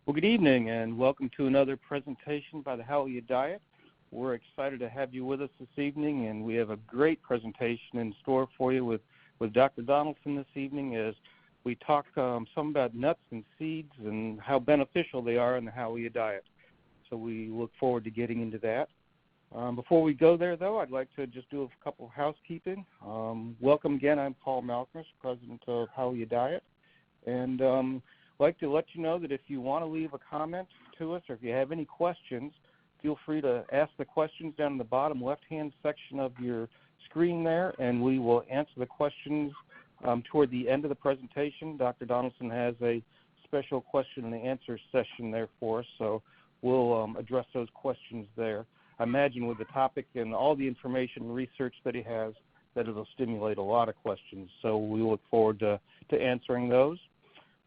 Well, good evening, and welcome to another presentation by the Hallelujah Diet. We're excited to have you with us this evening, and we have a great presentation in store for you with Dr. Donaldson this evening as we talk some about nuts and seeds and how beneficial they are in the Hallelujah Diet. So we look forward to getting into that. Before we go there, though, I'd like to just do a couple of housekeeping. Welcome again. I'm Paul Malcolm, president of Hallelujah Diet, and I'd like to let you know that if you want to leave a comment to us or if you have any questions, feel free to ask the questions down in the bottom left-hand section of your screen there, and we will answer the questions toward the end of the presentation. Dr. Donaldson has a special question and answer session there for us, so we'll address those questions there. I imagine with the topic and all the information and research that he has, that it'll stimulate a lot of questions, so we look forward to answering those.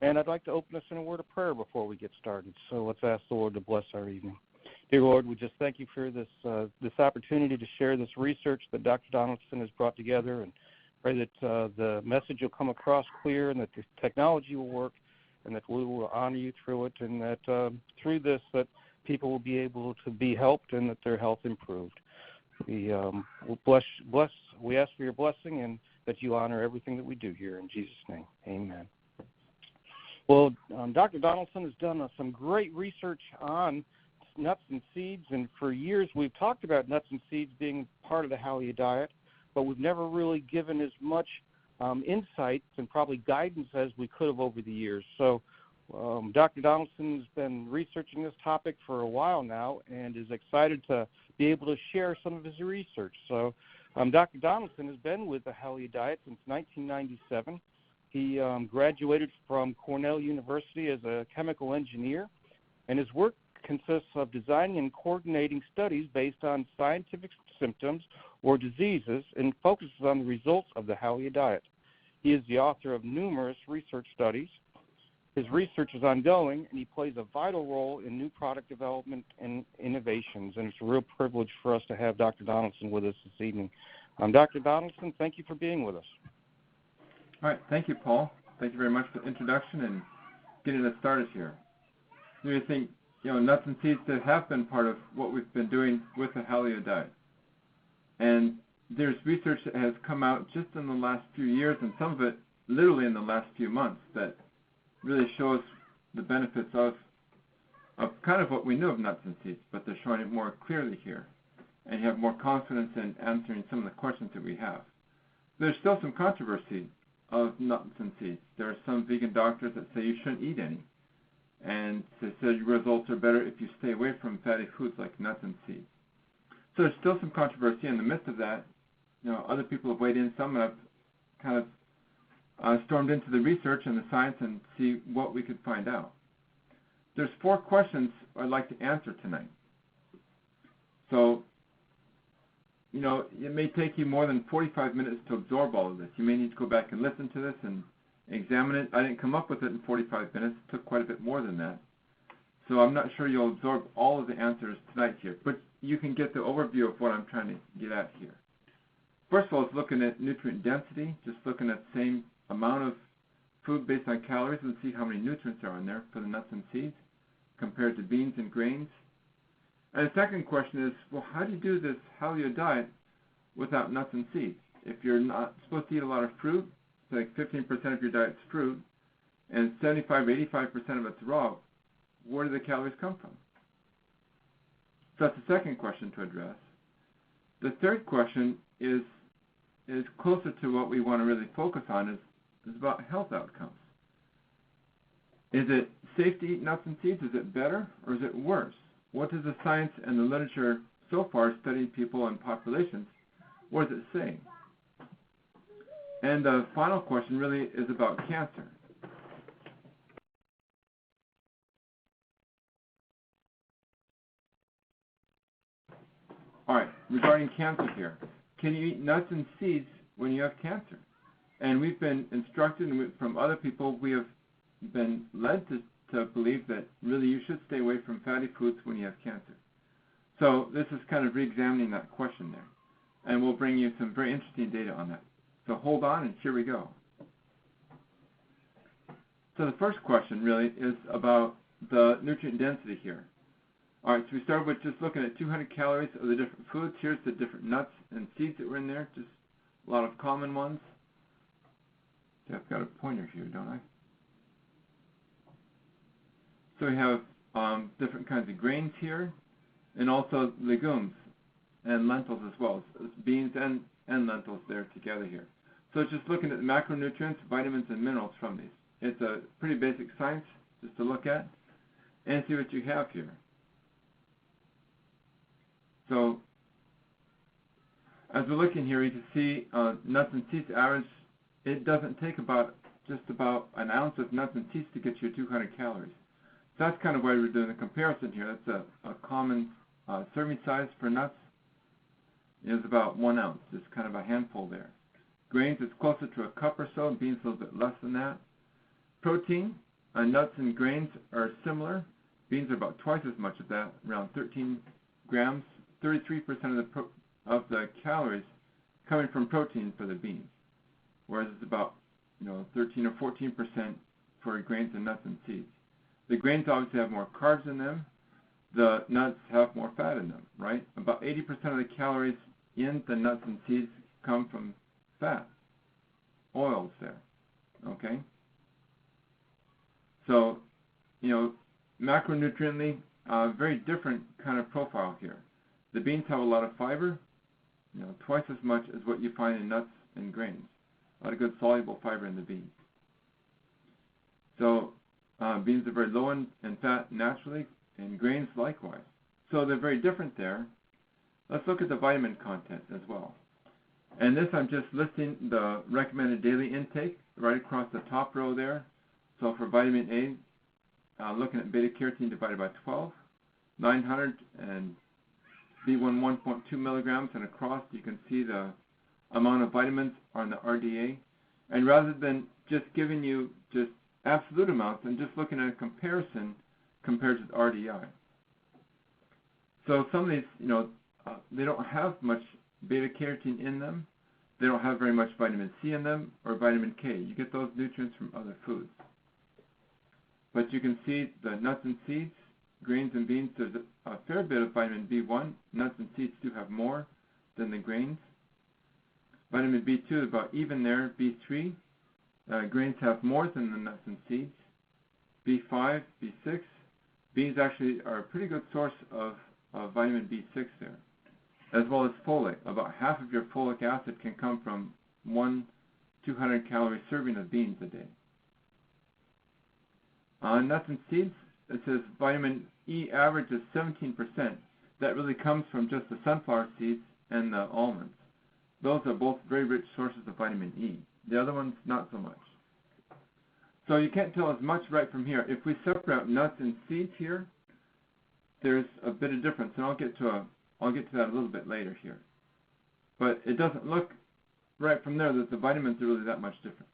And I'd like to open us in a word of prayer before we get started. So let's ask the Lord to bless our evening. Dear Lord, we just thank you for this opportunity to share this research that Dr. Donaldson has brought together, and pray that the message will come across clear and that the technology will work and that we will honor you through it, and that through this that people will be able to be helped and that their health improved. We we ask for your blessing and that you honor everything that we do here. In Jesus' name, amen. Well, Dr. Donaldson has done some great research on nuts and seeds, and for years we've talked about nuts and seeds being part of the Hallelujah Diet, but we've never really given as much insight and probably guidance as we could have over the years. So Dr. Donaldson has been researching this topic for a while now and is excited to be able to share some of his research. So Dr. Donaldson has been with the Hallelujah Diet since 1997. He graduated from Cornell University as a chemical engineer, and his work consists of designing and coordinating studies based on scientific symptoms or diseases and focuses on the results of the Hallelujah Diet. He is the author of numerous research studies. His research is ongoing, and he plays a vital role in new product development and innovations, and it's a real privilege for us to have Dr. Donaldson with us this evening. Dr. Donaldson, thank you for being with us. All right, thank you, Paul. Thank you very much for the introduction and getting us started here. I think, nuts and seeds have been part of what we've been doing with the Hallelujah Diet. And there's research that has come out just in the last few years, and some of it literally in the last few months, that really shows the benefits of kind of what we knew of nuts and seeds, but they're showing it more clearly here. And you have more confidence in answering some of the questions that we have. There's still some controversy of nuts and seeds. There are some vegan doctors that say you shouldn't eat any, and they say your results are better if you stay away from fatty foods like nuts and seeds. So there's still some controversy. In the midst of that, other people have weighed in. Some have kind of stormed into the research and the science and see what we could find out. There's 4 questions I'd like to answer tonight. So it may take you more than 45 minutes to absorb all of this. You may need to go back and listen to this and examine it. I didn't come up with it in 45 minutes. It took quite a bit more than that. So I'm not sure you'll absorb all of the answers tonight here, but you can get the overview of what I'm trying to get at here. First of all, it's looking at nutrient density, just looking at the same amount of food based on calories and see how many nutrients are in there for the nuts and seeds compared to beans and grains. And the second question is, well, how do you do this Hallelujah Diet without nuts and seeds? If you're not supposed to eat a lot of fruit, so like 15% of your diet's fruit, and 75-85% of it's raw, where do the calories come from? So that's the second question to address. The third question is closer to what we want to really focus on, is about health outcomes. Is it safe to eat nuts and seeds? Is it better or is it worse? What does the science and the literature so far studying people and populations, what is it saying? And the final question really is about cancer. All right, regarding cancer here, can you eat nuts and seeds when you have cancer? And we've been instructed from other people, we have been led to believe that really you should stay away from fatty foods when you have cancer. So this is kind of re-examining that question there. And we'll bring you some very interesting data on that. So hold on, and here we go. So the first question really is about the nutrient density here. All right, so we started with just looking at 200 calories of the different foods. Here's the different nuts and seeds that were in there, just a lot of common ones. See, I've got a pointer here, don't I? So we have different kinds of grains here, and also legumes and lentils as well. So it's beans and lentils there together here. So it's just looking at the macronutrients, vitamins, and minerals from these. It's a pretty basic science just to look at and see what you have here. So as we're looking here, you can see nuts and seeds average. It doesn't take just about an ounce of nuts and seeds to get you 200 calories. So that's kind of why we're doing the comparison here. That's a common serving size for nuts is about 1 ounce, just kind of a handful there. Grains is closer to a cup or so, and beans a little bit less than that. Protein, nuts and grains are similar. Beans are about twice as much of that, around 13 grams. 33% of the calories coming from protein for the beans, whereas it's about 13 or 14% for grains and nuts and seeds. The grains obviously have more carbs in them. The nuts have more fat in them, right? About 80% of the calories in the nuts and seeds come from fat, oils there, okay? So, macronutriently, very different kind of profile here. The beans have a lot of fiber, twice as much as what you find in nuts and grains. A lot of good soluble fiber in the beans. So beans are very low in fat naturally, and grains likewise. So they're very different there. Let's look at the vitamin content as well. And this I'm just listing the recommended daily intake right across the top row there. So for vitamin A, looking at beta-carotene divided by 12, 900 and B1 1.2 milligrams, and across you can see the amount of vitamins on the RDA. And rather than just giving you just absolute amounts, and just looking at a comparison compared to the RDI. So some of these, they don't have much beta-carotene in them. They don't have very much vitamin C in them or vitamin K. You get those nutrients from other foods. But you can see the nuts and seeds, grains and beans, there's a fair bit of vitamin B1. Nuts and seeds do have more than the grains. Vitamin B2 is about even there. B3, grains have more than the nuts and seeds. B5, B6, beans actually are a pretty good source of vitamin B6 there, as well as folate. About half of your folic acid can come from one 200-calorie serving of beans a day. Nuts and seeds, it says vitamin E average is 17%. That really comes from just the sunflower seeds and the almonds. Those are both very rich sources of vitamin E. The other ones, not so much. So you can't tell as much right from here. If we separate out nuts and seeds here, there's a bit of difference, and I'll get to that a little bit later here. But it doesn't look right from there that the vitamins are really that much different.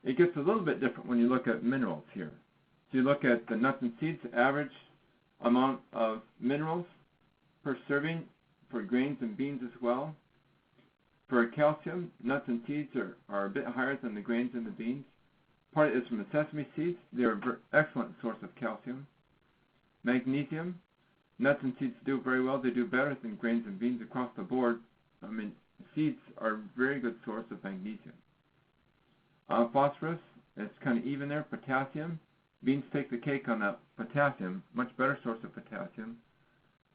It gets a little bit different when you look at minerals here. So you look at the nuts and seeds, average amount of minerals per serving for grains and beans as well. For calcium, nuts and seeds are a bit higher than the grains and the beans. Part of it is from the sesame seeds. They're an excellent source of calcium. Magnesium, nuts and seeds do very well. They do better than grains and beans across the board. Seeds are a very good source of magnesium. Phosphorus, it's kind of even there. Potassium, beans take the cake on that potassium, much better source of potassium.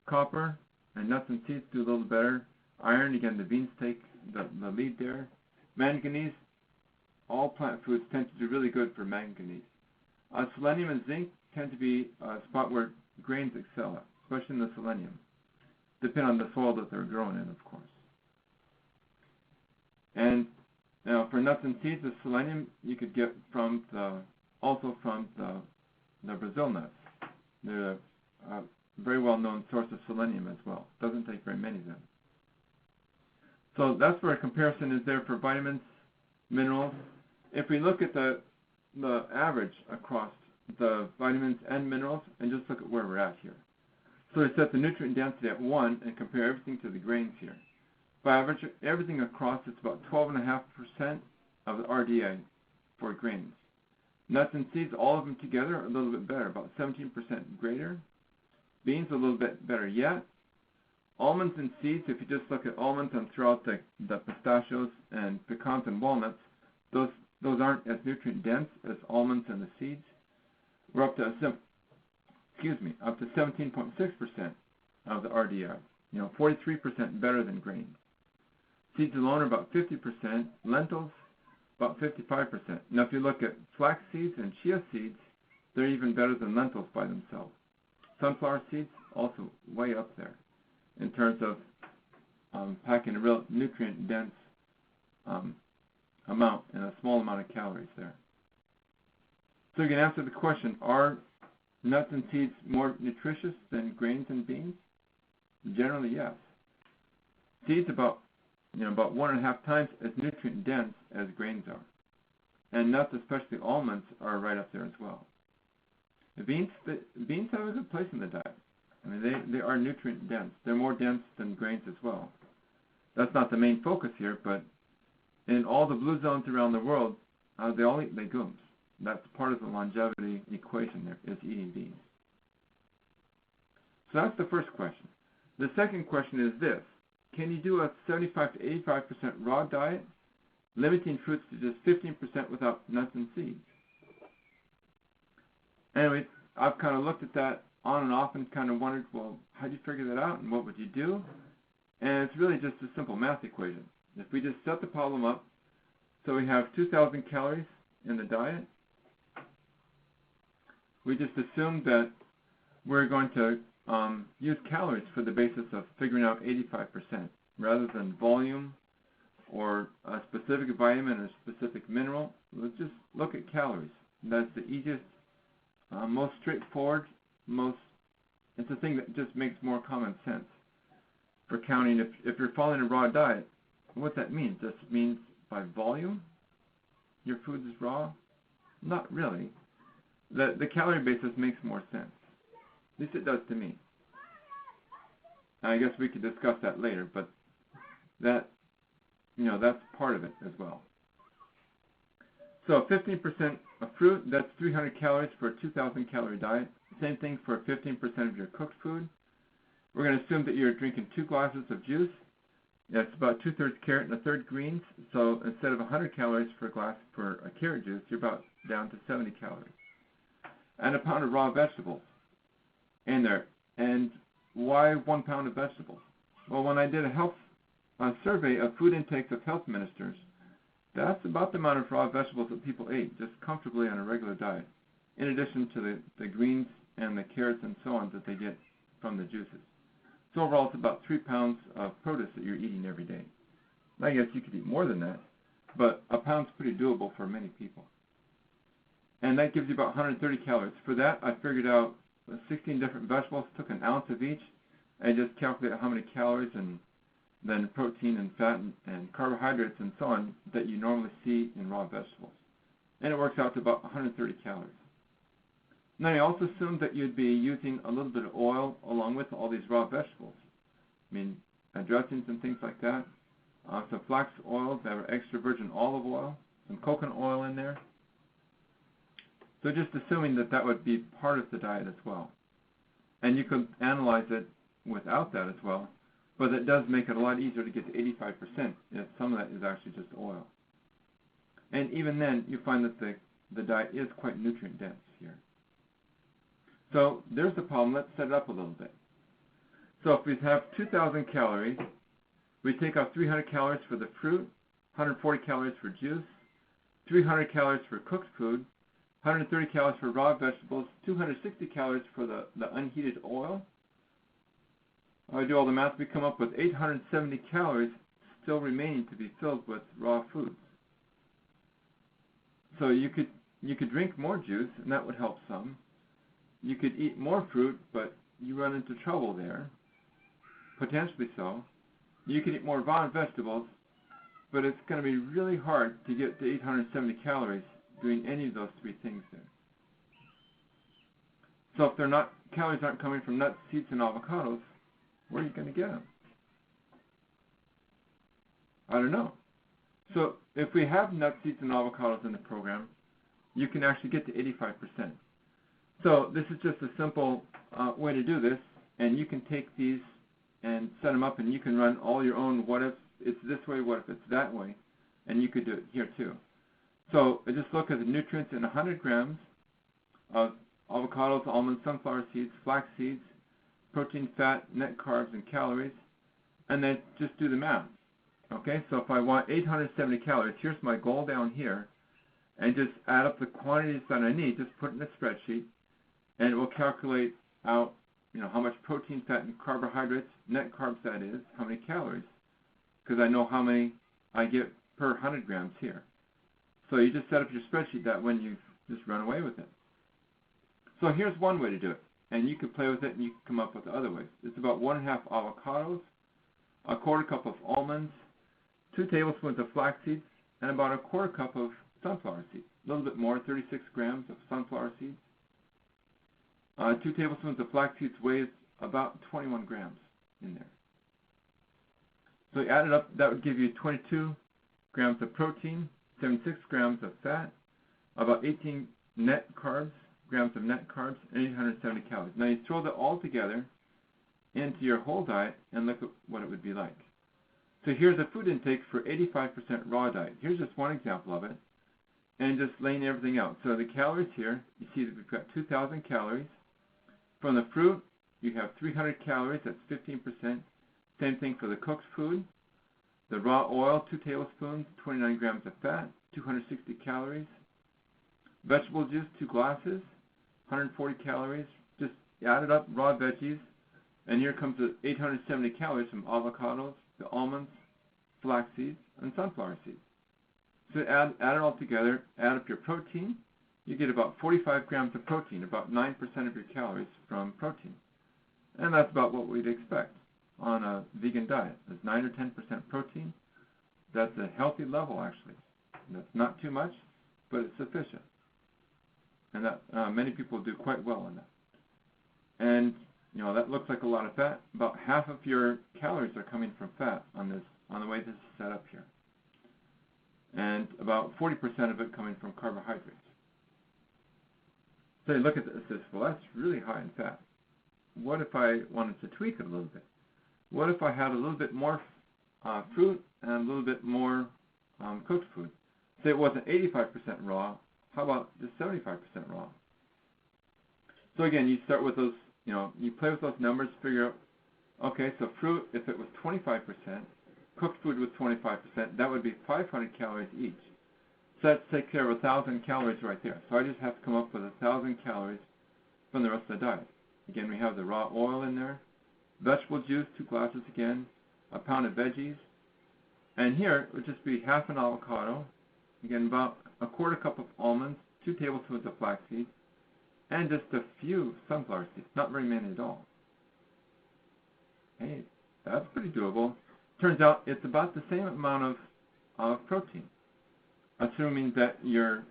Copper, and nuts and seeds do a little better. Iron, again, the beans take the lead there. Manganese, all plant foods tend to do really good for manganese. Selenium and zinc tend to be a spot where grains excel at, especially in the selenium. Depend on the soil that they're grown in, of course. And for nuts and seeds, the selenium you could get also from the Brazil nuts. They're a very well-known source of selenium as well. Doesn't take very many of them. So that's where a comparison is there for vitamins, minerals. If we look at the average across the vitamins and minerals, and just look at where we're at here. So we set the nutrient density at 1 and compare everything to the grains here. By average, everything across, it's about 12.5% of the RDA for grains. Nuts and seeds, all of them together, are a little bit better, about 17% greater. Beans, a little bit better yet. Almonds and seeds, if you just look at almonds and throw out the pistachios and pecans and walnuts, those aren't as nutrient dense as almonds and the seeds. We're up to 17.6% of the RDI. 43% better than grains. Seeds alone are about 50%. Lentils, about 55%. Now, if you look at flax seeds and chia seeds, they're even better than lentils by themselves. Sunflower seeds, also way up there in terms of packing a real nutrient-dense amount and a small amount of calories there. So you can answer the question, are nuts and seeds more nutritious than grains and beans? Generally, yes. Seeds about 1.5 times as nutrient dense as grains are. And nuts, especially almonds, are right up there as well. The beans have a good place in the diet. I mean, they are nutrient dense. They're more dense than grains as well. That's not the main focus here, but in all the blue zones around the world, they all eat legumes. That's part of the longevity equation there, is eating beans. So that's the first question. The second question is this. Can you do a 75 to 85% raw diet, limiting fruits to just 15% without nuts and seeds? Anyway, I've kind of looked at that on and off and kind of wondered, well, how do you figure that out and what would you do? And it's really just a simple math equation. If we just set the problem up, so we have 2,000 calories in the diet, we just assume that we're going to use calories for the basis of figuring out 85% rather than volume or a specific vitamin or specific mineral. Let's just look at calories. That's the easiest, most straightforward, it's a thing that just makes more common sense for counting. If you're following a raw diet, what that means? This means by volume, your food is raw? Not really. The calorie basis makes more sense. At least it does to me. I guess we could discuss that later, but that's part of it as well. So 15% of fruit, that's 300 calories for a 2,000 calorie diet. Same thing for 15% of your cooked food. We're going to assume that you're drinking 2 glasses of juice. That's about 2/3 carrot and 1/3 greens. So instead of 100 calories per glass for a carrot juice, you're about down to 70 calories. And a pound of raw vegetables in there. And why 1 pound of vegetables? Well, when I did a survey of food intakes of health ministers, that's about the amount of raw vegetables that people ate just comfortably on a regular diet, in addition to the greens and the carrots and so on that they get from the juices. So overall, it's about 3 pounds of produce that you're eating every day. I guess you could eat more than that, but a pound's pretty doable for many people. And that gives you about 130 calories. For that, I figured out 16 different vegetables, took an ounce of each, and just calculated how many calories and then protein and fat and carbohydrates and so on that you normally see in raw vegetables. And it works out to about 130 calories. Now, I also assumed that you'd be using a little bit of oil along with all these raw vegetables. I mean, dressings and things like that. Some flax oil, extra virgin olive oil, some coconut oil in there. So just assuming that would be part of the diet as well. And you could analyze it without that as well, but it does make it a lot easier to get to 85% if some of that is actually just oil. And even then, you find that the diet is quite nutrient dense here. So there's the problem. Let's set it up a little bit. So if we have 2,000 calories, we take off 300 calories for the fruit, 140 calories for juice, 300 calories for cooked food, 130 calories for raw vegetables, 260 calories for the unheated oil. I do all the math, we come up with 870 calories still remaining to be filled with raw foods. So you could drink more juice, and that would help some. You could eat more fruit, but you run into trouble there, potentially so. You could eat more raw vegetables, but it's going to be really hard to get to 870 calories doing any of those 3 things there. So if calories aren't coming from nuts, seeds, and avocados, where are you going to get them? I don't know. So if we have nuts, seeds, and avocados in the program, you can actually get to 85%. So this is just a simple way to do this, and you can take these and set them up, and you can run all your own what if it's this way, what if it's that way, and you could do it here too. So I just look at the nutrients in 100 grams of avocados, almonds, sunflower seeds, flax seeds, protein, fat, net carbs, and calories, and then just do the math. Okay, so if I want 870 calories, here's my goal down here, and just add up the quantities that I need, just put it in a spreadsheet, and it will calculate out, how much protein, fat, and carbohydrates, net carbs that is, how many calories, because I know how many I get per 100 grams here. So you just set up your spreadsheet that when you just run away with it. So here's one way to do it, and you can play with it and you can come up with other ways. It's about 1.5 avocados, a quarter cup of almonds, 2 tablespoons of flax seeds, and about a quarter cup of sunflower seeds. A little bit more, 36 grams of sunflower seeds. 2 tablespoons of flax seeds weighs about 21 grams in there. So you add it up, that would give you 22 grams of protein, 76 grams of fat, about 18 grams of net carbs, and 870 calories. Now you throw that all together into your whole diet and look at what it would be like. So here's a food intake for 85% raw diet. Here's just one example of it, and just laying everything out. So the calories here, you see that we've got 2,000 calories. From the fruit, you have 300 calories, that's 15%. Same thing for the cooked food. The raw oil, 2 tablespoons, 29 grams of fat, 260 calories. Vegetable juice, 2 glasses, 140 calories. Just add it up, raw veggies. And here comes the 870 calories from avocados, the almonds, flax seeds, and sunflower seeds. So add it all together, add up your protein. You get about 45 grams of protein, about 9% of your calories from protein. And that's about what we'd expect on a vegan diet. There's 9 or 10% protein. That's a healthy level, actually. That's not too much, but it's sufficient. And that many people do quite well on that. And that looks like a lot of fat. About half of your calories are coming from fat on the way this is set up here. And about 40% of it coming from carbohydrates. So you look at this, well, that's really high in fat. What if I wanted to tweak it a little bit? What if I had a little bit more fruit and a little bit more cooked food? Say it wasn't 85% raw. How about just 75% raw? So again, you start with those, you play with those numbers, figure out, okay, so fruit, if it was 25%, cooked food was 25%, that would be 500 calories each. So that takes care of 1,000 calories right there. So I just have to come up with 1,000 calories from the rest of the diet. Again, we have the raw oil in there, vegetable juice, 2 glasses again, a pound of veggies, and here it would just be half an avocado, again about a quarter cup of almonds, 2 tablespoons of flax seeds, and just a few sunflower seeds, not very many at all. Hey, that's pretty doable. Turns out it's about the same amount of protein, assuming that your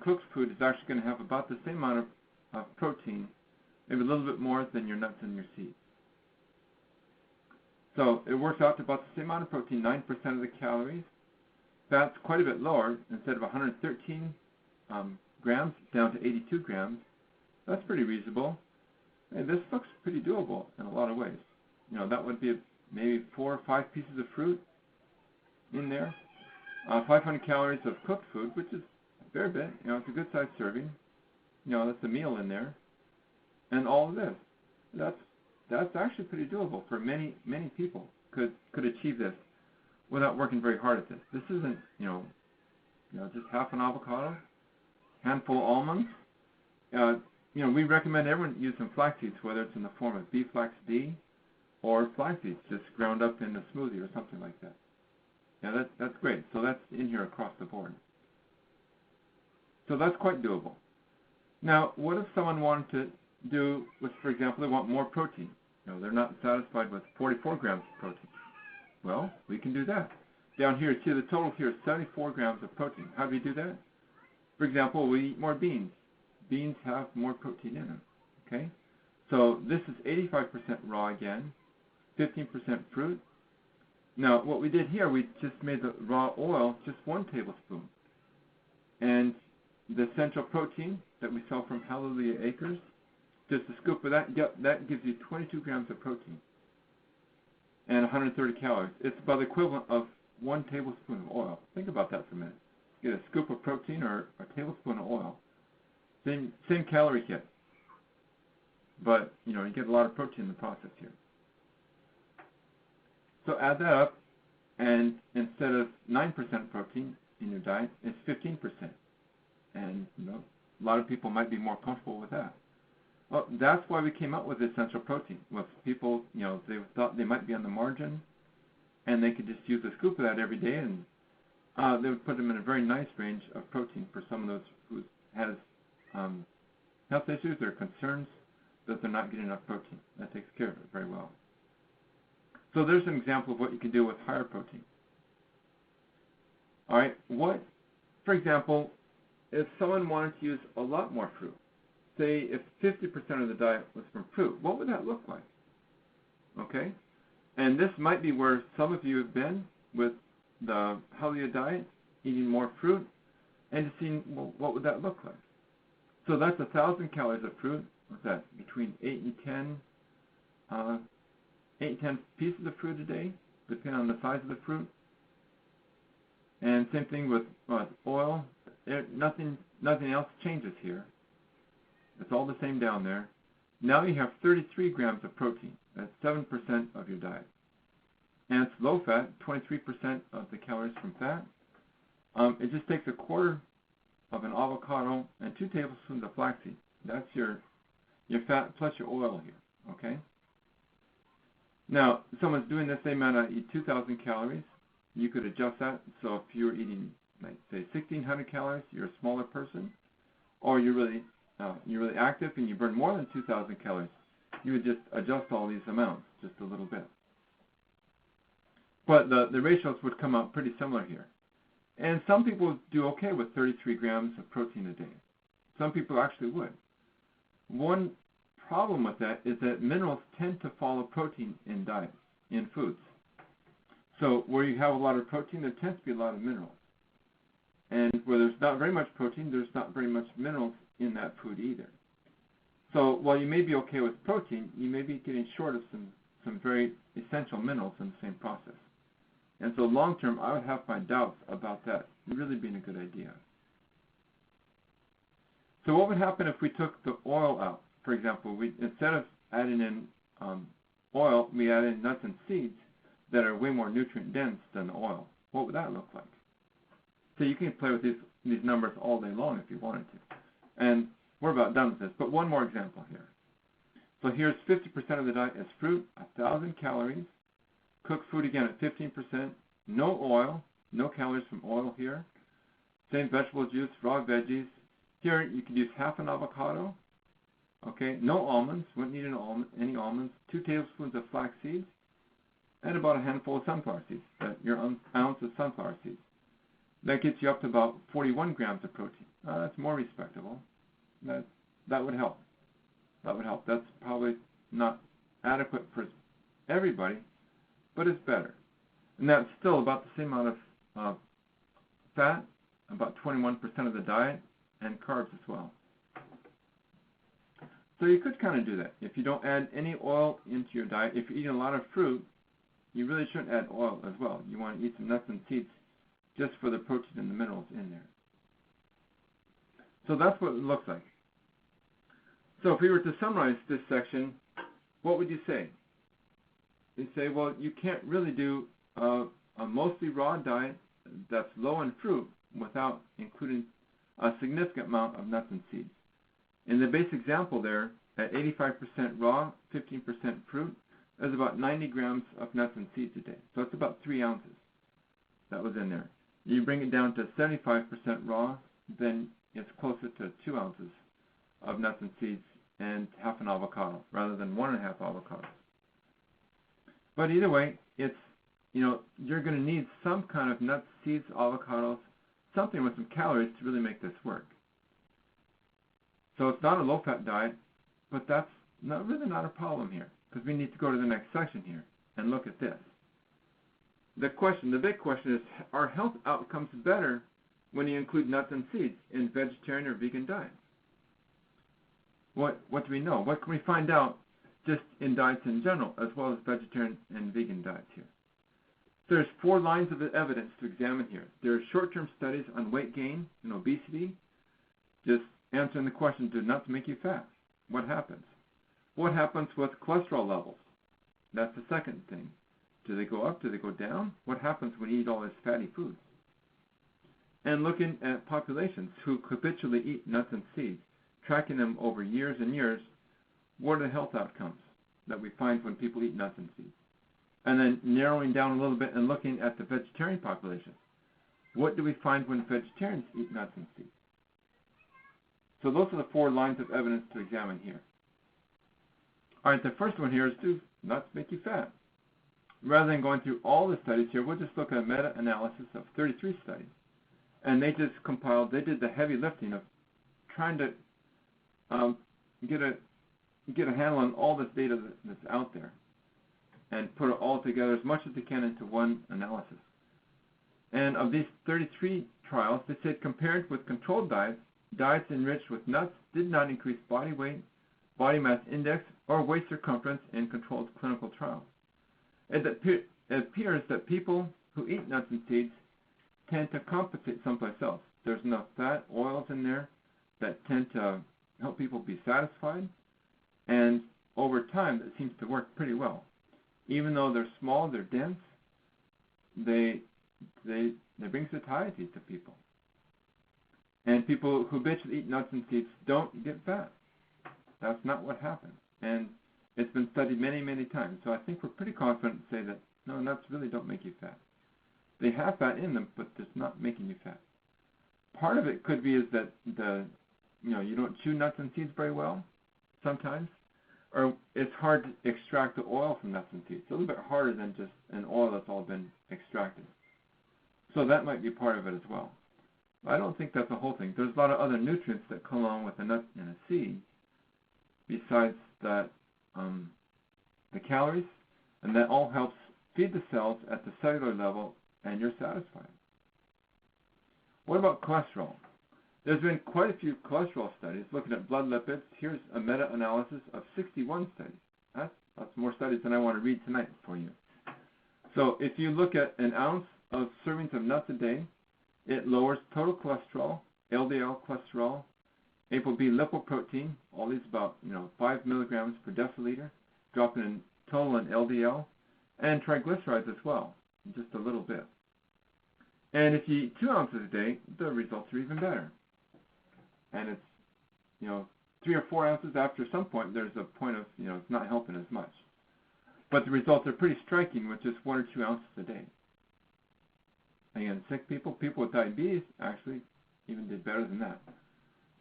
cooked food is actually going to have about the same amount of protein, maybe a little bit more than your nuts and your seeds. So it works out to about the same amount of protein, 9% of the calories. Fat's quite a bit lower. Instead of 113 grams, down to 82 grams. That's pretty reasonable. Hey, this looks pretty doable in a lot of ways. That would be maybe 4 or 5 pieces of fruit in there. 500 calories of cooked food, which is a fair bit. It's a good-sized serving. That's a meal in there. And all of this. That's actually pretty doable for many people could achieve this without working very hard at this. This isn't, just half an avocado, handful of almonds. We recommend everyone use some flax seeds, whether it's in the form of bee flax D or flax seeds just ground up in a smoothie or something like that. Yeah, that's great. So that's in here across the board. So that's quite doable. Now, what if someone wanted to do with, for example, they want more protein? They're not satisfied with 44 grams of protein. Well, we can do that. Down here, see the total here is 74 grams of protein. How do we do that? For example, we eat more beans. Beans have more protein in them. Okay? So this is 85% raw again, 15% fruit. Now, what we did here, we just made the raw oil just 1 tablespoon. And the essential protein that we sell from Hallelujah Acres, just a scoop of that, that gives you 22 grams of protein and 130 calories. It's about the equivalent of 1 tablespoon of oil. Think about that for a minute. Get a scoop of protein or a tablespoon of oil. Same calorie hit. But, you get a lot of protein in the process here. So add that up, and instead of 9% protein in your diet, it's 15%. And, a lot of people might be more comfortable with that. Well, that's why we came up with essential protein. Was people, they thought they might be on the margin, and they could just use a scoop of that every day, and they would put them in a very nice range of protein for some of those who has health issues or concerns that they're not getting enough protein. That takes care of it very well. So there's an example of what you can do with higher protein. All right, for example, if someone wanted to use a lot more fruit, say if 50% of the diet was from fruit, what would that look like? Okay, and this might be where some of you have been with the Hallelujah diet, eating more fruit, and just seeing, well, what would that look like? So that's 1,000 calories of fruit. What's that? Between 8 and 10 pieces of fruit a day, depending on the size of the fruit. And same thing with oil. Nothing else changes here. It's all the same down there. Now you have 33 grams of protein. That's 7% of your diet. And it's low fat, 23% of the calories from fat. It just takes a quarter of an avocado and 2 tablespoons of flaxseed. That's your fat plus your oil here, okay? Now, if someone's doing this, they might not eat 2,000 calories. You could adjust that. So if you're eating, like, say, 1,600 calories, you're a smaller person, or you're really active and you burn more than 2,000 calories, you would just adjust all these amounts just a little bit. But the ratios would come out pretty similar here. And some people do okay with 33 grams of protein a day. Some people actually would. One problem with that is that minerals tend to follow protein in diets, in foods. So where you have a lot of protein, there tends to be a lot of minerals. And where there's not very much protein, there's not very much minerals in that food either. So while you may be okay with protein, you may be getting short of some very essential minerals in the same process. And so long term, I would have my doubts about that really being a good idea. So what would happen if we took the oil out? For example, instead of adding in oil, we add in nuts and seeds that are way more nutrient dense than the oil. What would that look like? So you can play with these numbers all day long if you wanted to. And we're about done with this, but one more example here. So here's 50% of the diet is fruit, 1,000 calories. Cooked food again at 15%. No oil, no calories from oil here. Same vegetable juice, raw veggies. Here you could use half an avocado. Okay, no almonds, wouldn't need any almonds. 2 tablespoons of flax seeds, and about a handful of sunflower seeds. Your ounce of sunflower seeds. That gets you up to about 41 grams of protein. That's more respectable. That would help. That would help. That's probably not adequate for everybody, but it's better. And that's still about the same amount of fat, about 21% of the diet, and carbs as well. So you could kind of do that. If you don't add any oil into your diet, if you're eating a lot of fruit, you really shouldn't add oil as well. You want to eat some nuts and seeds just for the protein and the minerals in there. So that's what it looks like. So if we were to summarize this section, what would you say? You'd say, well, you can't really do a mostly raw diet that's low in fruit without including a significant amount of nuts and seeds. In the base example there, at 85% raw, 15% fruit, there's about 90 grams of nuts and seeds a day. So it's about 3 ounces that was in there. You bring it down to 75% raw, then it's closer to 2 ounces of nuts and seeds and half an avocado rather than 1.5 avocados. But either way, it's, you're going to need some kind of nuts, seeds, avocados, something with some calories to really make this work. So it's not a low-fat diet, but that's really not a problem here, because we need to go to the next section here and look at this. The big question is, are health outcomes better when you include nuts and seeds in vegetarian or vegan diets? What do we know? What can we find out just in diets in general, as well as vegetarian and vegan diets here? There's 4 lines of evidence to examine here. There are short-term studies on weight gain and obesity, just answering the question, do nuts make you fat? What happens? What happens with cholesterol levels? That's the second thing. Do they go up? Do they go down? What happens when you eat all this fatty foods? And looking at populations who habitually eat nuts and seeds, tracking them over years and years, what are the health outcomes that we find when people eat nuts and seeds? And then narrowing down a little bit and looking at the vegetarian population. What do we find when vegetarians eat nuts and seeds? So those are the 4 lines of evidence to examine here. All right, the first one here is, do nuts make you fat? Rather than going through all the studies here, we'll just look at a meta-analysis of 33 studies. And they just compiled, they did the heavy lifting of trying to get a handle on all this data that's out there and put it all together as much as they can into one analysis. And of these 33 trials, they said compared with controlled diets, diets enriched with nuts did not increase body weight, body mass index, or waist circumference in controlled clinical trials. It appears that people who eat nuts and seeds tend to compensate someplace else. There's enough fat, oils in there that tend to help people be satisfied, and over time that seems to work pretty well. Even though they're small, they're dense, they bring satiety to people. And people who habitually eat nuts and seeds don't get fat. That's not what happens. And it's been studied many, many times. So I think we're pretty confident to say that, no, nuts really don't make you fat. They have fat in them, but it's not making you fat. Part of it could be is that you don't chew nuts and seeds very well sometimes, or it's hard to extract the oil from nuts and seeds. It's a little bit harder than just an oil that's all been extracted. So that might be part of it as well. I don't think that's the whole thing. There's a lot of other nutrients that come along with a nut and a seed besides that, the calories, and that all helps feed the cells at the cellular level, and you're satisfied. What about cholesterol? There's been quite a few cholesterol studies looking at blood lipids. Here's a meta-analysis of 61 studies. That's more studies than I want to read tonight for you. So if you look at an ounce of servings of nuts a day, it lowers total cholesterol, LDL cholesterol, ApoB lipoprotein, all these about 5 milligrams per deciliter, dropping in total in LDL, and triglycerides as well, just a little bit. And if you eat 2 ounces a day, the results are even better. And it's 3 or 4 ounces after some point. There's a point of it's not helping as much, but the results are pretty striking with just 1 or 2 ounces a day. Again, sick people with diabetes actually even did better than that.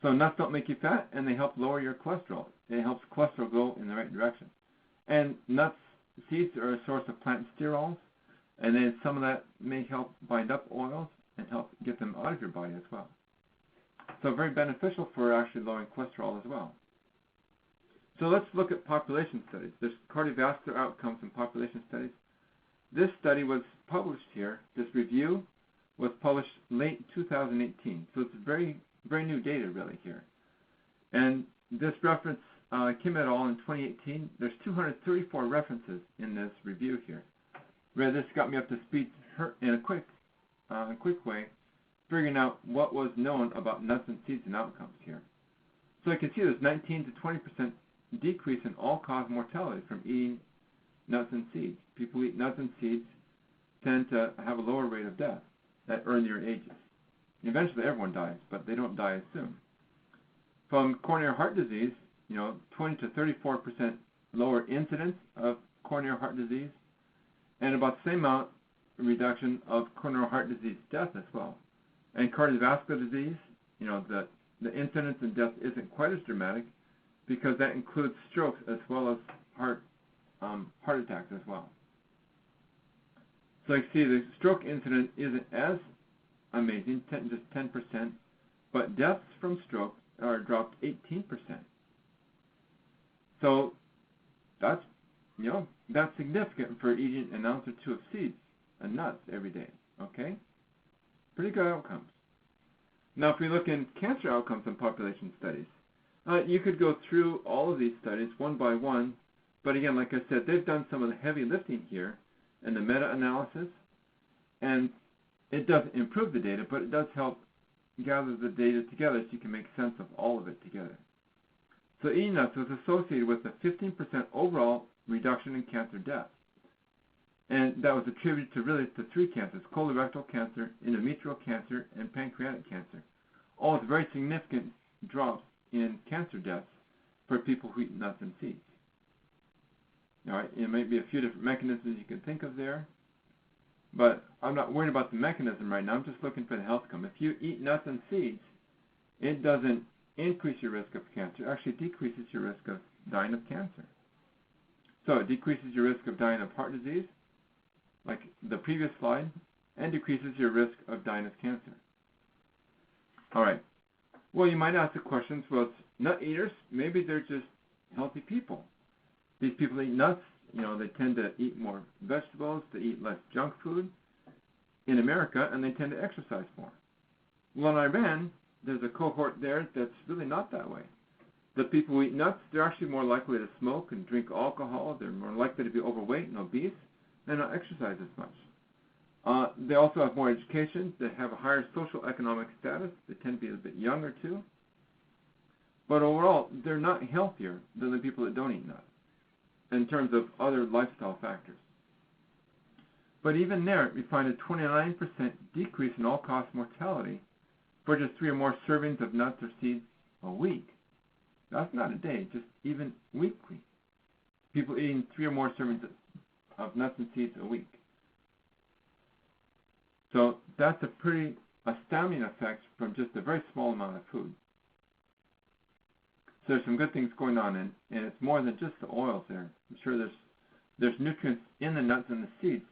So nuts don't make you fat, and they help lower your cholesterol. It helps cholesterol go in the right direction. And nuts, seeds are a source of plant sterols, and then some of that may help bind up oils and help get them out of your body as well. So very beneficial for actually lowering cholesterol as well. So let's look at population studies. There's cardiovascular outcomes in population studies. This study was published here. This review was published late 2018. So it's very, very new data really here. And this reference Kim et al. In 2018. There's 234 references in this review here. Where this got me up to speed in a quick way, figuring out what was known about nuts and seeds and outcomes here. So you can see there's 19 to 20% decrease in all-cause mortality from eating nuts and seeds. People who eat nuts and seeds tend to have a lower rate of death at earlier ages. Eventually everyone dies, but they don't die as soon. From coronary heart disease, 20 to 34% lower incidence of coronary heart disease, and about the same amount reduction of coronary heart disease death as well. And cardiovascular disease, the incidence and death isn't quite as dramatic because that includes strokes as well as heart attacks as well. So you can see the stroke incidence isn't as amazing, just 10%, but deaths from stroke are dropped 18%. So that's significant for eating an ounce or two of seeds and nuts every day, okay? Pretty good outcomes. Now, if we look in cancer outcomes and population studies, you could go through all of these studies one by one, but again, like I said, they've done some of the heavy lifting here in the meta-analysis, and it doesn't improve the data, but it does help gather the data together so you can make sense of all of it together. So eating nuts was associated with a 15% overall reduction in cancer deaths. And that was attributed to really to three cancers: colorectal cancer, endometrial cancer, and pancreatic cancer. All with very significant drops in cancer deaths for people who eat nuts and seeds. All right, it might be a few different mechanisms you can think of there, but I'm not worried about the mechanism right now. I'm just looking for the health outcome. If you eat nuts and seeds, it doesn't increase your risk of cancer. It actually decreases your risk of dying of cancer. So it decreases your risk of dying of heart disease, like the previous slide, and decreases your risk of dying of cancer. All right. Well, you might ask the questions, well, it's nut eaters, maybe they're just healthy people. These people eat nuts, they tend to eat more vegetables, they eat less junk food in America, and they tend to exercise more. Well, in Iran, there's a cohort there that's really not that way. The people who eat nuts, they're actually more likely to smoke and drink alcohol, they're more likely to be overweight and obese, and not exercise as much. They also have more education, they have a higher social economic status, they tend to be a bit younger too. But overall, they're not healthier than the people that don't eat nuts in terms of other lifestyle factors. But even there, we find a 29% decrease in all-cause mortality for just 3 or more servings of nuts or seeds a week. That's not a day, just even weekly. People eating 3 or more servings of nuts and seeds a week. So that's a pretty astounding effect from just a very small amount of food. So there's some good things going on, and it's more than just the oils there. I'm sure there's nutrients in the nuts and the seeds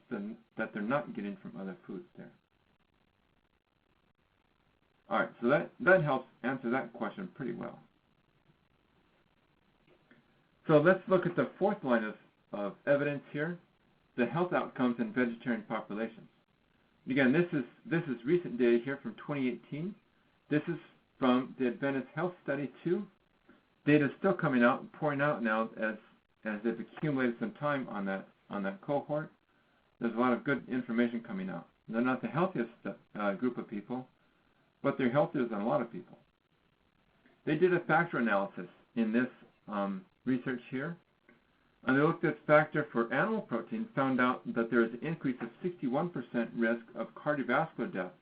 that they're not getting from other foods there. All right, so that helps answer that question pretty well. So let's look at the fourth line of evidence here, the health outcomes in vegetarian populations. Again, this is recent data here from 2018. This is from the Adventist Health Study 2. Data is still coming out, pouring out now as they've accumulated some time on that cohort. There's a lot of good information coming out. They're not the healthiest group of people, but they're healthier than a lot of people. They did a factor analysis in this research here, and they looked at factor for animal protein, found out that there is an increase of 61% risk of cardiovascular death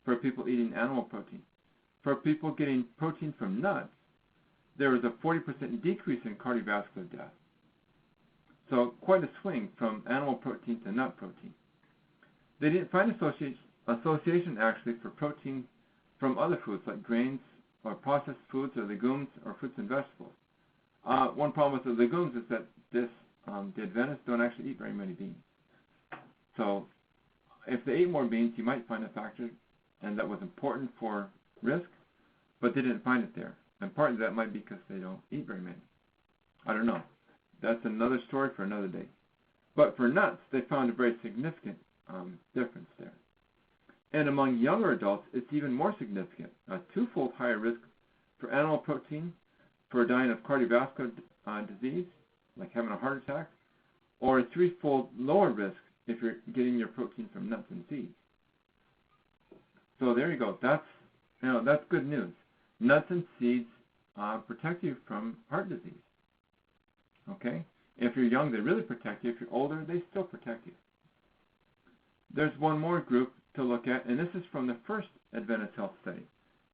for people eating animal protein. For people getting protein from nuts, there was a 40% decrease in cardiovascular death. So quite a swing from animal protein to nut protein. They didn't find association actually for protein from other foods like grains or processed foods or legumes or fruits and vegetables. One problem with the legumes is that the Adventists don't actually eat very many beans. So if they ate more beans, you might find a factor, and that was important for risk, but they didn't find it there. And part of that might be because they don't eat very many. I don't know. That's another story for another day. But for nuts, they found a very significant difference there. And among younger adults, it's even more significant. A 2-fold higher risk for animal protein for dying of cardiovascular disease, like having a heart attack, or a 3-fold lower risk if you're getting your protein from nuts and seeds. So there you go. That's good news. Nuts and seeds protect you from heart disease. Okay? If you're young, they really protect you. If you're older, they still protect you. There's one more group to look at, and this is from the first Adventist Health Study.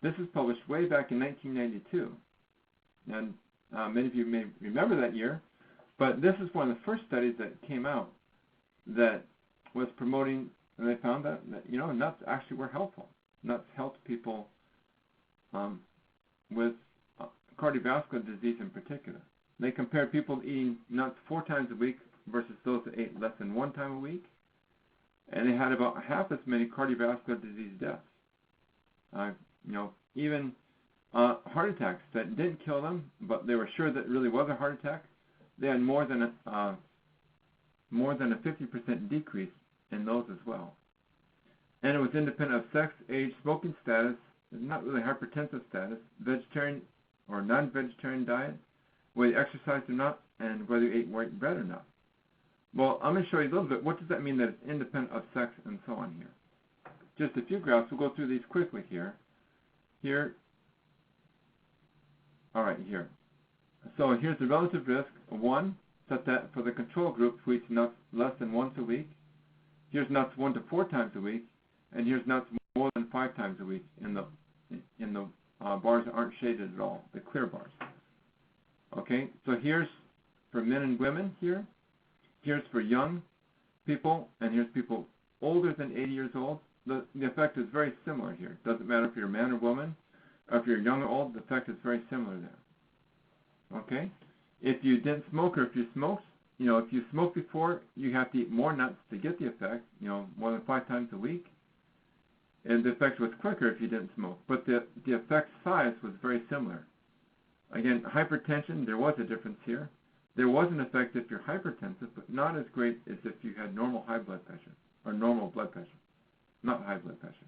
This was published way back in 1992. And many of you may remember that year, but this is one of the first studies that came out that was promoting, and they found that nuts actually were helpful. Nuts helped people with cardiovascular disease in particular. They compared people eating nuts 4 times a week versus those that ate less than 1 time a week, and they had about half as many cardiovascular disease deaths. Even heart attacks that didn't kill them, but they were sure that it really was a heart attack. They had more than a 50% decrease in those as well. And it was independent of sex, age, smoking status, not really hypertensive status, vegetarian or non-vegetarian diet, whether you exercised or not, and whether you ate white bread or not. Well, I'm going to show you a little bit. What does that mean that it's independent of sex and so on here? Just a few graphs. We'll go through these quickly here. All right, here. So here's the relative risk, 1, set that for the control group who eats nuts less than once a week. Here's nuts 1 to 4 times a week, and here's nuts more than 5 times a week in the bars that aren't shaded at all, the clear bars. Okay, so here's for men and women here. Here's for young people, and here's people older than 80 years old. The effect is very similar here. It doesn't matter if you're a man or woman, or if you're young or old, the effect is very similar there. Okay? If you didn't smoke or if you smoked, if you smoked before, you have to eat more nuts to get the effect, more than 5 times a week. And the effect was quicker if you didn't smoke. But the effect size was very similar. Again, hypertension, there was a difference here. There was an effect if you're hypertensive, but not as great as if you had normal high blood pressure, or normal blood pressure, not high blood pressure.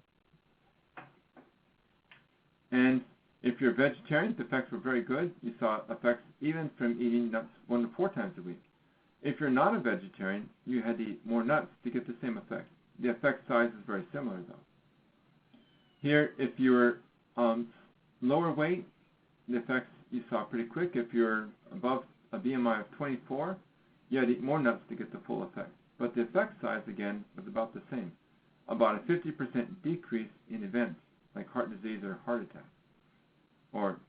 And if you're vegetarian, the effects were very good. You saw effects even from eating nuts 1 to 4 times a week. If you're not a vegetarian, you had to eat more nuts to get the same effect. The effect size is very similar, though. Here, if you're lower weight, the effects you saw pretty quick. If you're above a BMI of 24, you had to eat more nuts to get the full effect. But the effect size, again, was about the same. About a 50% decrease in events like heart disease or heart attack. Or,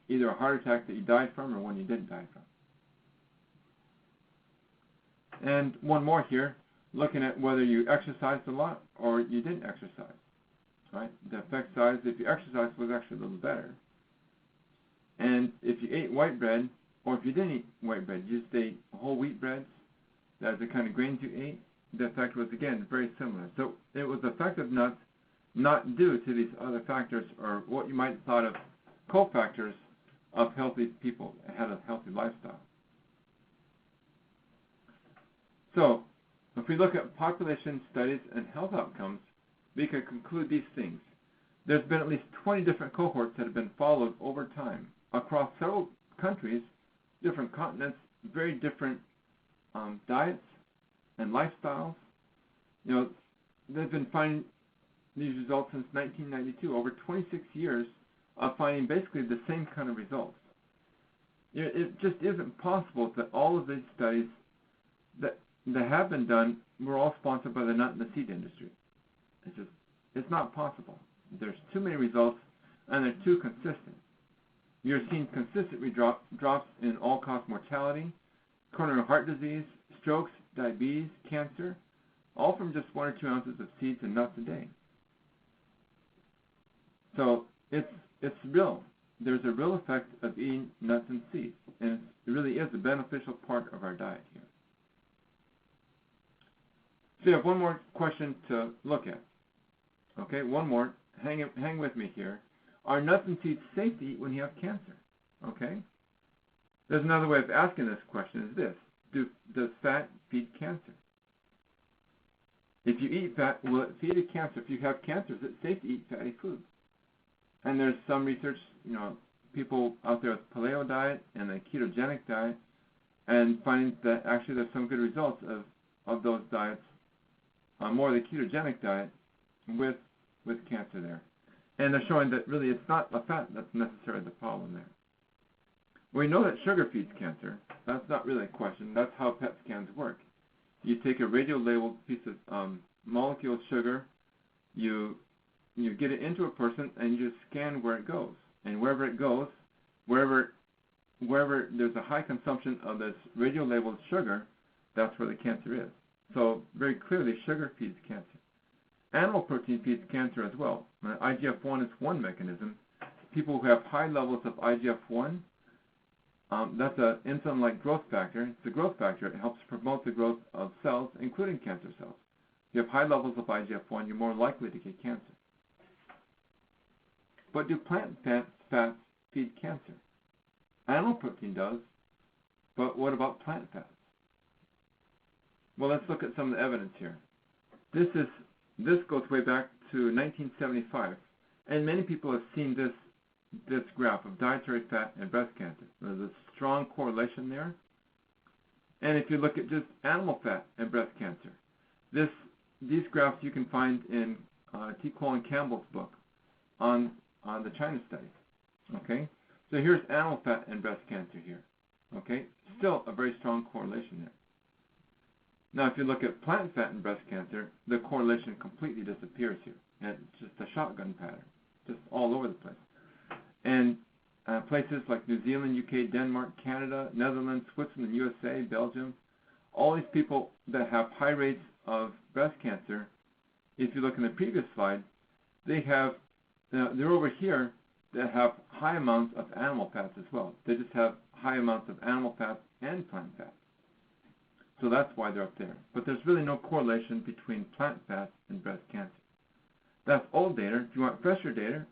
either a heart attack that you died from or one you didn't die from. And one more here, looking at whether you exercised a lot or you didn't exercise. Right? The effect size, if you exercised, was actually a little better. And if you ate white bread, or if you didn't eat white bread, you just ate whole wheat breads, that's the kind of grains you ate, the effect was, again, very similar. So it was the effect of nuts not due to these other factors or what you might have thought of cofactors of healthy people that had a healthy lifestyle. So if we look at population studies and health outcomes, we can conclude these things. There's been at least 20 different cohorts that have been followed over time across several countries, different continents, very different diets and lifestyles. They've been finding these results since 1992, over 26 years of finding basically the same kind of results. It just isn't possible that all of these studies that have been done were all sponsored by the nut and the seed industry. It's not possible. There's too many results, and they're too consistent. You're seeing consistently drops in all-cause mortality, coronary heart disease, strokes, diabetes, cancer, all from just 1 or 2 ounces of seeds and nuts a day. So it's real. There's a real effect of eating nuts and seeds, and it really is a beneficial part of our diet here. So you have one more question to look at. Okay, one more. Hang with me here. Are nuts and seeds safe to eat when you have cancer? Okay. There's another way of asking this question is this. Does fat feed cancer? If you eat fat, will it feed a cancer? If you have cancer, is it safe to eat fatty foods? And there's some research, people out there with paleo diet and a ketogenic diet, and finding that actually there's some good results of those diets, more of the ketogenic diet with cancer there. And they're showing that really it's not the fat that's necessarily the problem there. We know that sugar feeds cancer. That's not really a question. That's how PET scans work. You take a radio-labeled piece of molecule of sugar, you get it into a person, and you just scan where it goes. And wherever it goes, wherever there's a high consumption of this radio-labeled sugar, that's where the cancer is. So very clearly, sugar feeds cancer. Animal protein feeds cancer as well. IGF-1 is one mechanism. People who have high levels of IGF-1, that's an insulin-like growth factor. It's a growth factor. It helps promote the growth of cells, including cancer cells. If you have high levels of IGF-1, you're more likely to get cancer. But do plant fats feed cancer? Animal protein does, but what about plant fats? Well, let's look at some of the evidence here. This goes way back to 1975. And many people have seen this graph of dietary fat and breast cancer. There's a strong correlation there. And if you look at just animal fat and breast cancer, these graphs you can find in T. Colin Campbell's book on the China study. Okay, so here's animal fat and breast cancer here. Okay, still a very strong correlation there. Now, if you look at plant fat and breast cancer, the correlation completely disappears here. And it's just a shotgun pattern, just all over the place. And places like New Zealand, UK, Denmark, Canada, Netherlands, Switzerland, USA, Belgium, all these people that have high rates of breast cancer, if you look in the previous slide, they're over here that have high amounts of animal fats as well. They just have high amounts of animal fats and plant fats. So that's why they're up there. But there's really no correlation between plant fats and breast cancer. That's old data. If you want fresher data,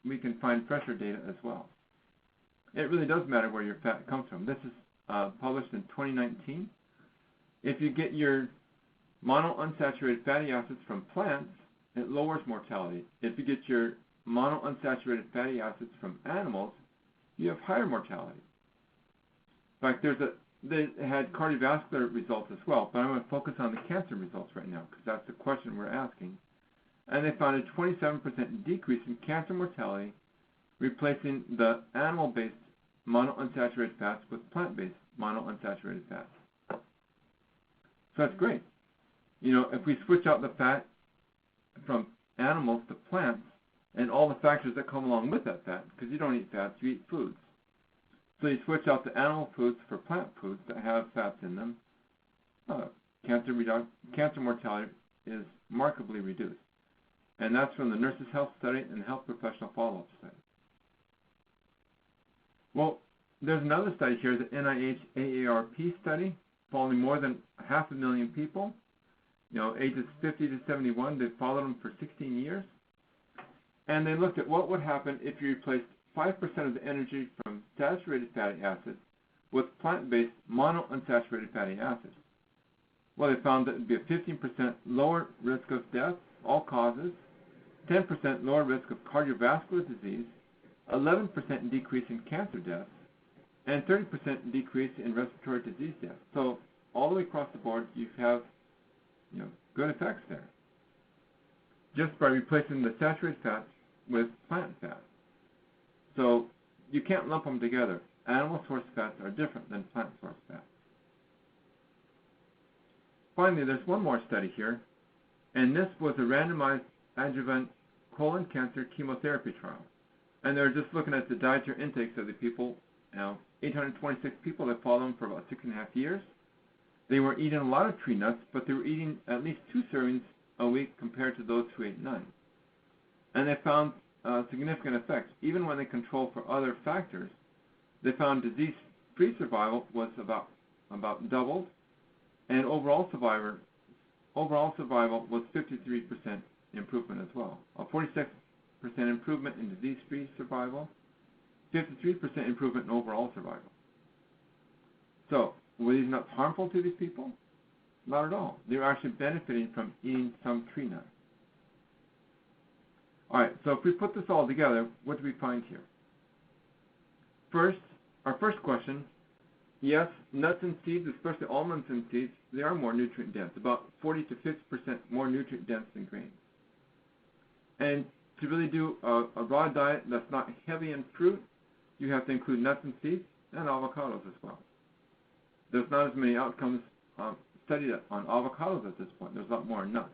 we can find fresher data as well. It really does matter where your fat comes from. This is published in 2019. If you get your monounsaturated fatty acids from plants, it lowers mortality. If you get your monounsaturated fatty acids from animals, you have higher mortality. In fact, they had cardiovascular results as well, but I'm going to focus on the cancer results right now because that's the question we're asking. And they found a 27% decrease in cancer mortality replacing the animal-based monounsaturated fats with plant-based monounsaturated fats. So that's great. You know, if we switch out the fat from animals to plants and all the factors that come along with that fat, because you don't eat fats, you eat foods. So you switch out the animal foods for plant foods that have fats in them, cancer mortality is markedly reduced. And that's from the Nurses' Health Study and the Health Professional Follow-Up Study. Well, there's another study here, the NIH AARP study, following more than 500,000 people, ages 50 to 71. They followed them for 16 years. And they looked at what would happen if you replaced 5% of the energy from saturated fatty acids with plant-based monounsaturated fatty acids. Well, they found that it would be a 15% lower risk of death, all causes, 10% lower risk of cardiovascular disease, 11% decrease in cancer deaths, and 30% decrease in respiratory disease deaths. So all the way across the board, you have good effects there, just by replacing the saturated fats with plant fats. So you can't lump them together. Animal source fats are different than plant source fats. Finally, there's one more study here, and this was a randomized adjuvant colon cancer chemotherapy trial. And they're just looking at the dietary intakes of the people, 826 people that followed them for about 6.5 years. They were eating a lot of tree nuts, but they were eating at least 2 servings a week compared to those who ate none. And they found significant effects. Even when they controlled for other factors, they found disease-free survival was about doubled, and overall survival was 53% improvement as well. A 46% improvement in disease-free survival, 53% improvement in overall survival. So, were these nuts harmful to these people? Not at all. They were actually benefiting from eating some tree nuts. All right, so if we put this all together, what do we find here? First, our first question, yes, nuts and seeds, especially almonds and seeds, they are more nutrient dense, about 40 to 50% more nutrient dense than grains. And to really do a raw diet that's not heavy in fruit, you have to include nuts and seeds and avocados as well. There's not as many outcomes studied on avocados at this point. There's a lot more in nuts.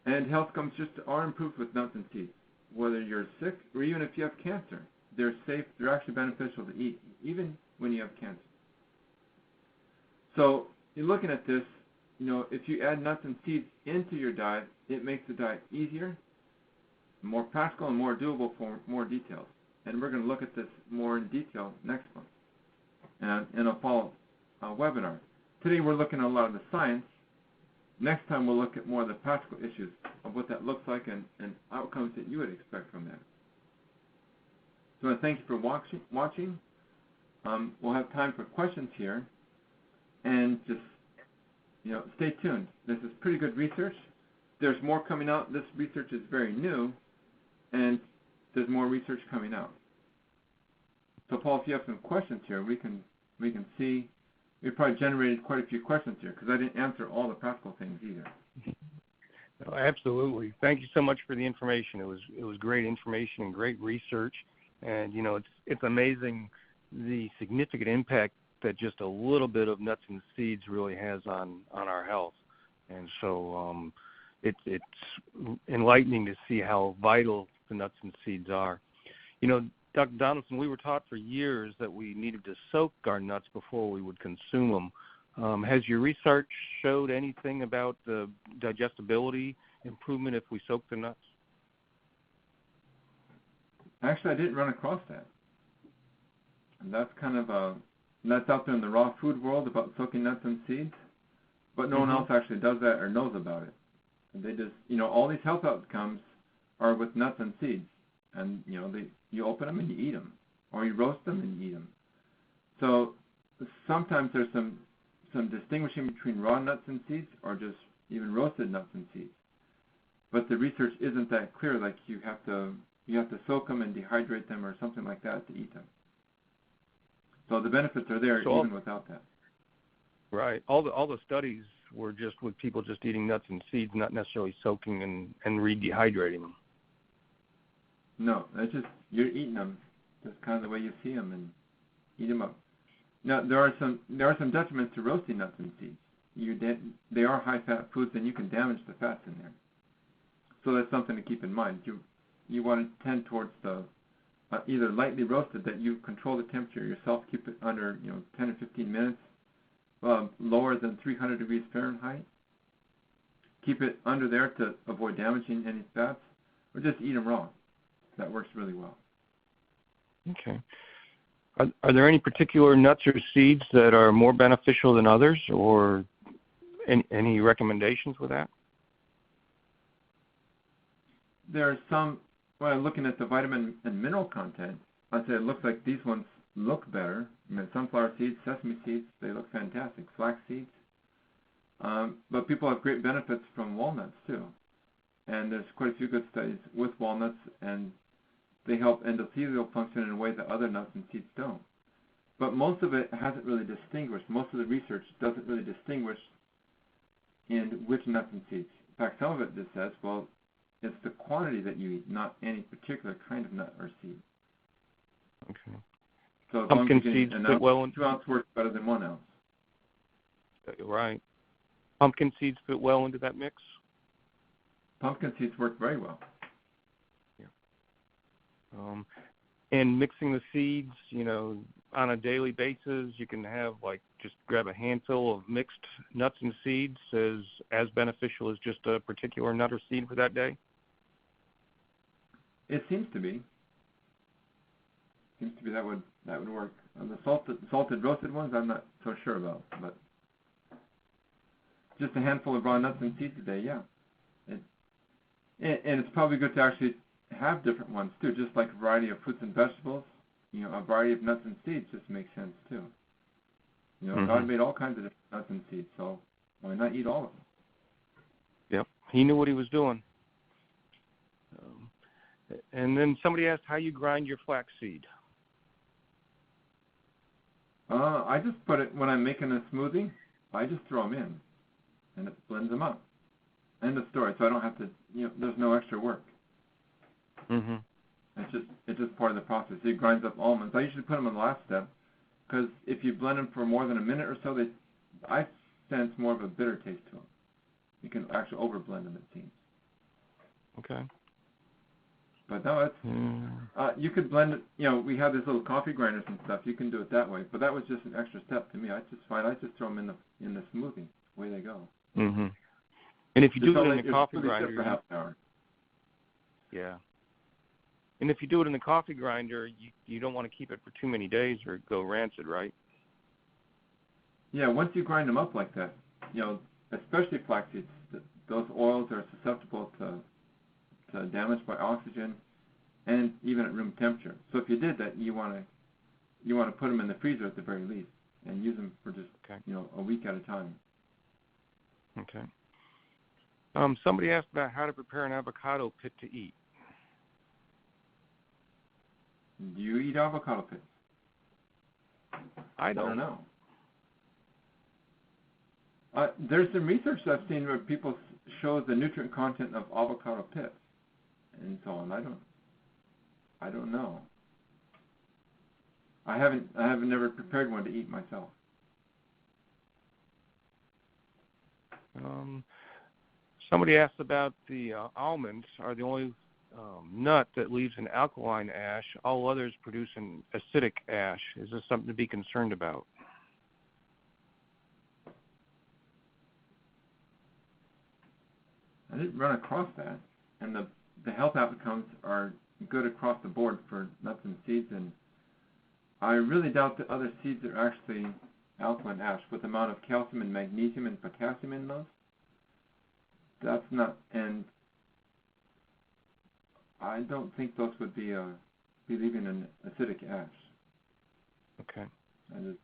And health outcomes are improved with nuts and seeds. Whether you're sick or even if you have cancer, they're safe. They're actually beneficial to eat, even when you have cancer. So you're looking at this, if you add nuts and seeds into your diet, it makes the diet easier, more practical, and more doable for more details. And we're going to look at this more in detail next month in a follow-up webinar. Today we're looking at a lot of the science. Next time we'll look at more of the practical issues of what that looks like and outcomes that you would expect from that. So I thank you for watching. We'll have time for questions here. And just, stay tuned. This is pretty good research. There's more coming out. This research is very new, and there's more research coming out. So, Paul, if you have some questions here, we can see. We probably generated quite a few questions here because I didn't answer all the practical things either. No, absolutely. Thank you so much for the information. It was great information and great research, and it's amazing the significant impact that just a little bit of nuts and seeds really has on our health. And so it's enlightening to see how vital the nuts and seeds are. Dr. Donaldson, we were taught for years that we needed to soak our nuts before we would consume them. Has your research showed anything about the digestibility improvement if we soak the nuts? Actually, I didn't run across that. And that's kind of that's out there in the raw food world about soaking nuts and seeds, but no one else actually does that or knows about it. And they just, all these health outcomes are with nuts and seeds, and you open them and you eat them, or you roast them and you eat them. So sometimes there's some distinguishing between raw nuts and seeds, or just even roasted nuts and seeds. But the research isn't that clear. Like you have to soak them and dehydrate them or something like that to eat them. So the benefits are there even without that. Right. All the studies were just with people just eating nuts and seeds, not necessarily soaking and re-dehydrating them. No, it's just you're eating them, just kind of the way you see them, and eat them up. Now there are some detriments to roasting nuts and seeds. They are high-fat foods, and you can damage the fats in there. So that's something to keep in mind. You want to tend towards the either lightly roasted, that you control the temperature yourself, keep it under 10 or 15 minutes, lower than 300 degrees Fahrenheit. Keep it under there to avoid damaging any fats, or just eat them raw. That works really well. Okay. Are there any particular nuts or seeds that are more beneficial than others, or any recommendations with that? There are some. Well, looking at the vitamin and mineral content, I'd say it looks like these ones look better. Sunflower seeds, sesame seeds, they look fantastic. Flax seeds. But people have great benefits from walnuts too. And there's quite a few good studies with walnuts, and they help endothelial function in a way that other nuts and seeds don't. But most of it hasn't really distinguished. Most of the research doesn't really distinguish in which nuts and seeds. In fact, some of it just says, well, it's the quantity that you eat, not any particular kind of nut or seed. Okay. So as pumpkin long as you're seeds getting fit well in. 2 ounces works better than 1 ounce. Right. Pumpkin seeds fit well into that mix? Pumpkin seeds work very well. Yeah. And mixing the seeds, on a daily basis, you can have just grab a handful of mixed nuts and seeds as beneficial as just a particular nut or seed for that day? It seems to be. That would work. The salted roasted ones, I'm not so sure about, but just a handful of raw nuts and seeds a day, yeah. And it's probably good to actually have different ones too, just like a variety of fruits and vegetables. A variety of nuts and seeds just makes sense too. God made all kinds of different nuts and seeds, so why not eat all of them? Yep, he knew what he was doing. And then somebody asked how you grind your flaxseed. I just put it, when I'm making a smoothie, I just throw them in, and it blends them up. End of story. So I don't have to, there's no extra work. Mm-hmm. It's just part of the process. It grinds up almonds. I usually put them in the last step, because if you blend them for more than a minute or so, I sense more of a bitter taste to them. You can actually overblend them, it seems. Okay. But no, it's you could blend it. We have these little coffee grinders and stuff. You can do it that way. But that was just an extra step to me. I just throw them in the smoothie. Away they go. Mm-hmm. And if you do it in the coffee grinder, for half an hour. Yeah. And if you do it in the coffee grinder, you don't want to keep it for too many days or go rancid, right? Yeah, once you grind them up like that, especially flax seeds, those oils are susceptible to damage by oxygen, and even at room temperature. So if you did that, you want to put them in the freezer at the very least, and use them for just a week at a time. Okay. Somebody asked about how to prepare an avocado pit to eat. Do you eat avocado pits? I I don't don't. know. There's some research I've seen where people show the nutrient content of avocado pits and so on. I don't know. I haven't never prepared one to eat myself. Somebody asked about the almonds are the only nut that leaves an alkaline ash. All others produce an acidic ash. Is this something to be concerned about? I didn't run across that, and the health outcomes are good across the board for nuts and seeds, and I really doubt that other seeds are actually alkaline ash with the amount of calcium and magnesium and potassium in those. That's not, and I don't think those would be leaving an acidic ash. Okay.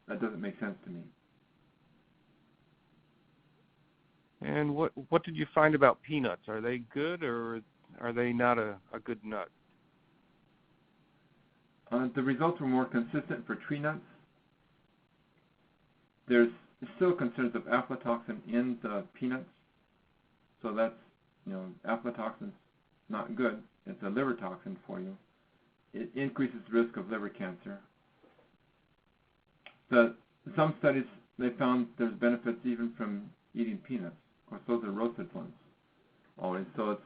That doesn't make sense to me. And what did you find about peanuts? Are they good or are they not a good nut? The results were more consistent for tree nuts. There's still concerns of aflatoxin in the peanuts. So that's, aflatoxin's not good. It's a liver toxin for you. It increases the risk of liver cancer. Some studies, they found there's benefits even from eating peanuts. Of course, those are roasted ones always. So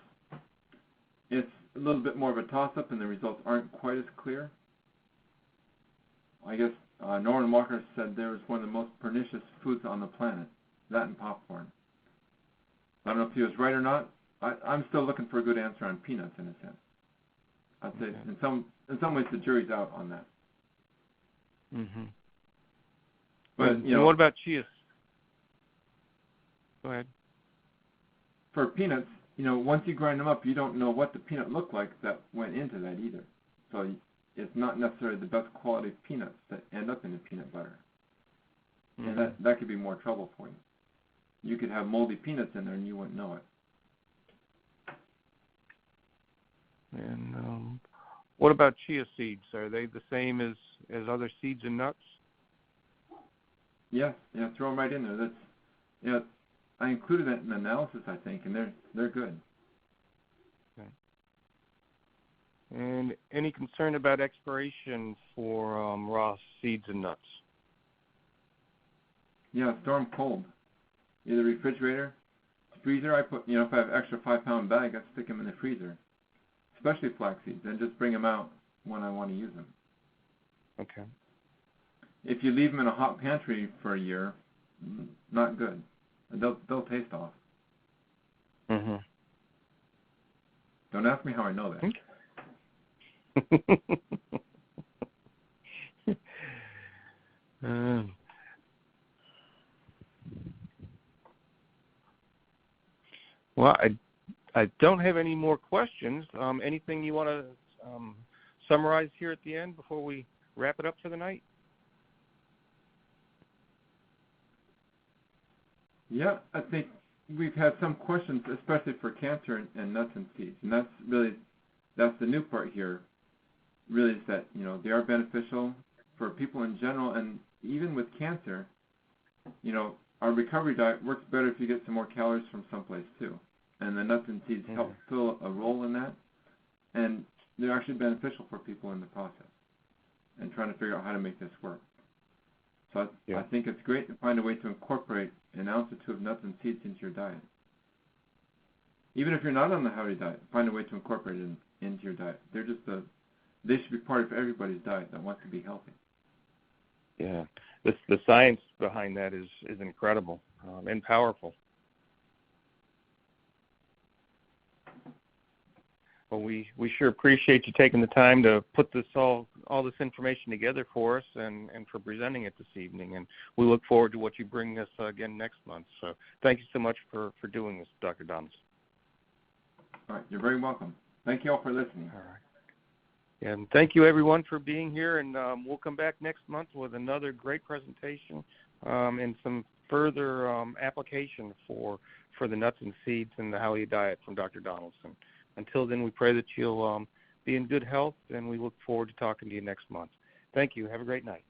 it's a little bit more of a toss-up, and the results aren't quite as clear. I guess Norman Walker said there was one of the most pernicious foods on the planet, that and popcorn. I don't know if he was right or not. I'm still looking for a good answer on peanuts in a sense. I'd say in some ways the jury's out on that. Mm-hmm. But and what about chia? Go ahead. For peanuts, once you grind them up, you don't know what the peanut looked like that went into that either. So it's not necessarily the best quality peanuts that end up in the peanut butter. Mm-hmm. And that could be more trouble for you. You could have moldy peanuts in there and you wouldn't know it. And what about chia seeds? Are they the same as other seeds and nuts? Yeah, throw them right in there. That's I included that in the analysis, I think, and they're good. Okay. And any concern about expiration for raw seeds and nuts? Yeah, store them cold. Either refrigerator, freezer. I put, if I have extra 5-pound bag, I stick them in the freezer, especially flax seeds, and just bring them out when I want to use them. Okay. If you leave them in a hot pantry for a year, not good. They'll taste off. Mm-hmm. Don't ask me how I know that. Well, I don't have any more questions. Anything you want to summarize here at the end before we wrap it up for the night? Yeah, I think we've had some questions, especially for cancer and nuts and seeds, and that's the new part here. Really, is that they are beneficial for people in general, and even with cancer, our recovery diet works better if you get some more calories from someplace too, and the nuts and seeds help fill a role in that, and they're actually beneficial for people in the process, and trying to figure out how to make this work. So I think it's great to find a way to incorporate an ounce or two of nuts and seeds into your diet. Even if you're not on the healthy diet, find a way to incorporate it into your diet. They should be part of everybody's diet that wants to be healthy. Yeah, the science behind that is incredible and powerful. Well, we sure appreciate you taking the time to put all this information together for us and for presenting it this evening. And we look forward to what you bring us again next month. So thank you so much for doing this, Dr. Donaldson. All right, you're very welcome. Thank you all for listening. All right. And thank you, everyone, for being here. And we'll come back next month with another great presentation and some further application for the nuts and seeds and the healthy diet from Dr. Donaldson. Until then, we pray that you'll be in good health, and we look forward to talking to you next month. Thank you. Have a great night.